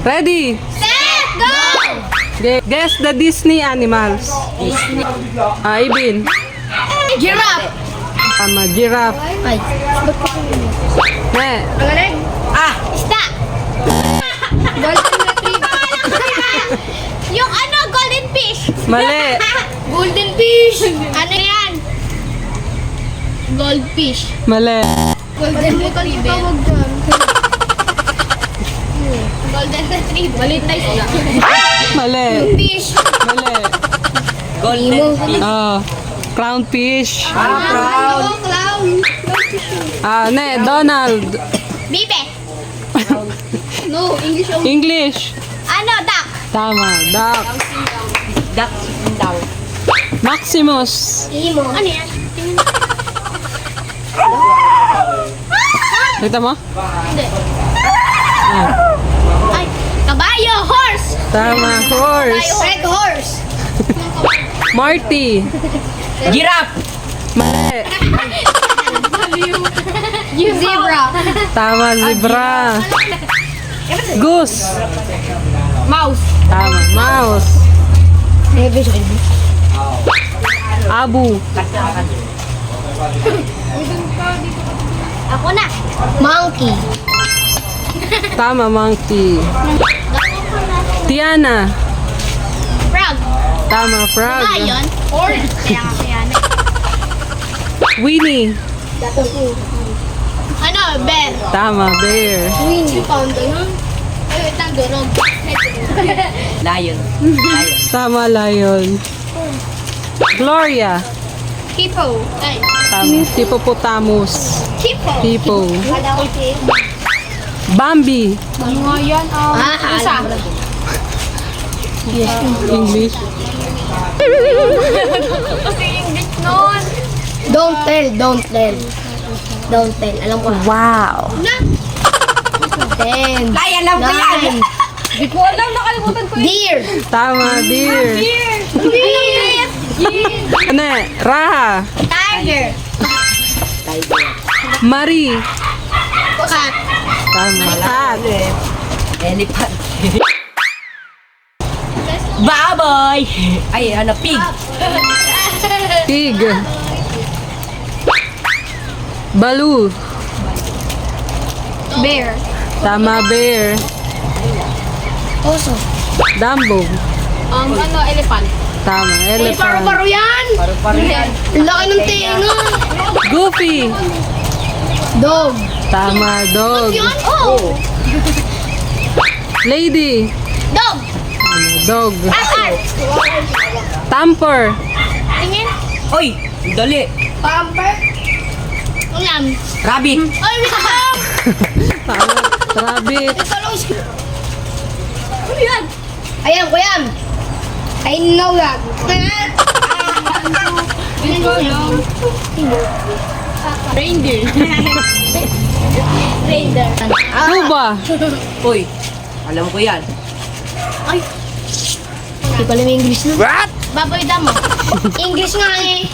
Ready? Set, go! Guess the Disney animals. Ibin. Giraffe. Tama, giraffe. Ay. Ne. Magaling. Isda. Golden retriever. Yung ano, golden fish. Mali. Golden fish. Ano yan? Goldfish. Mali. Golden retriever. Golden retriever. Malit na isda. Mali. Fish. Mali. Golden fish. Clownfish. Clown. Clown. Ne, Donald. Bibe. No, English only. English. Ano, duck. Tama, duck. Duck daw. Maximus. Imo. Ano yan? Kita mo? Hindi. Ah, Ay, kabayo, horse. tama, horse. Red horse. Marty. Giraffe. Mali. Zebra. Tama, zebra. Goose. Mouse. Tama, mouse. Abu. Ako na. Monkey. Tama, monkey. Tiana. Frog. Tama, frog. Lion. Orange. Kaya nga yan. Winnie. Ano, bear. Tama, bear. Winnie. Panda yun. Ay, wait lang, durog. Lion. Tama, lion. Gloria. Hippo. Ay, Tama, hippopotamus. hippo. Hippo. Kala ko si... Bambi. Ano nga yan? Isa. English. Kasi English nun. Don't tell. Alam ko. Wow. Na. 10. Ay, alam ko yan. Hindi ko alam. Nakalimutan ko yun. Deer. Tama, deer. Deer. Ano eh? Raha. Tiger. Marie. Cat. Tama, cat. Elephant. Baboy. Ay, ano, pig. Pig. Baloo. Bear. Tama, bear. Oso. Dumbo. Ano, elephant. Tama, elephant. Paru-paro yan. Paru-paro yan. Laki ng tenga. Goofy. Dog. Tama, dog. Yun? Oh. Lady. Dog. Tama, dog. Asan? Tamper. Tingin. Oy, dali. Pamper. Ulam. Rabbit. Ay, may kasam. Tama, rabbit. Ano yan? Ayan ko yan. I know that. Reindeer. Reindeer. Cuba. Uy, alam ko yan. Ay. Hindi pala may English na. What? Baboy damo. English nga eh.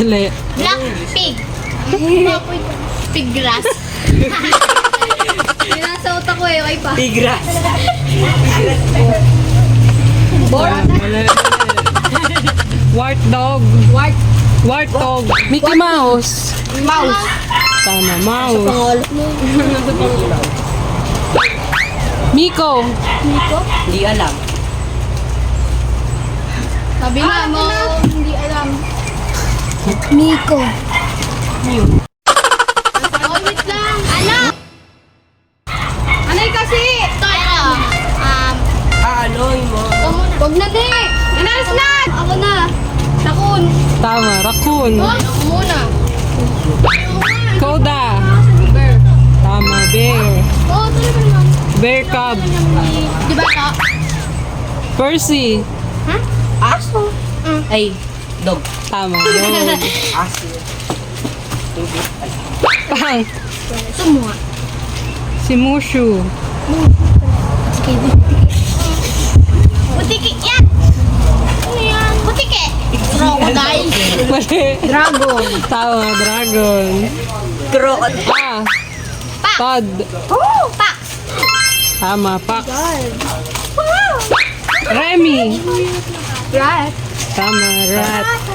Mali. Black pig. Baboy pig grass. Yung nasa utak ko eh. Okay pa. Tigras. Mali. Wart dog. Wart. Wart dog. Mickey Mouse. Mouse. Tama, mouse. Miko. Hindi alam. Sabi nga mo, hindi alam. Miko. Oh, wait lang. Ano? Anay kasi? Ito, Aloy mo. Huwag na, di. Inalis na. Ako na. Sakun. Tama, raccoon. Oh, ako muna. Koda. Bear. Tama, bear. Oh, talaga naman. Bear cub. Di ba ito? Percy. Ha? Aso. Ay, dog. Tama, dog. Aso. Pang. Sumuha. Si Mushu. Butiki yan. Ano yan? Butiki. Crocodile. Mali. Dragon. Tama, dragon. Crocodile. Todd. Oh, Pax. Tama, Fox. Wow! Remy. Rat. Tama, rat.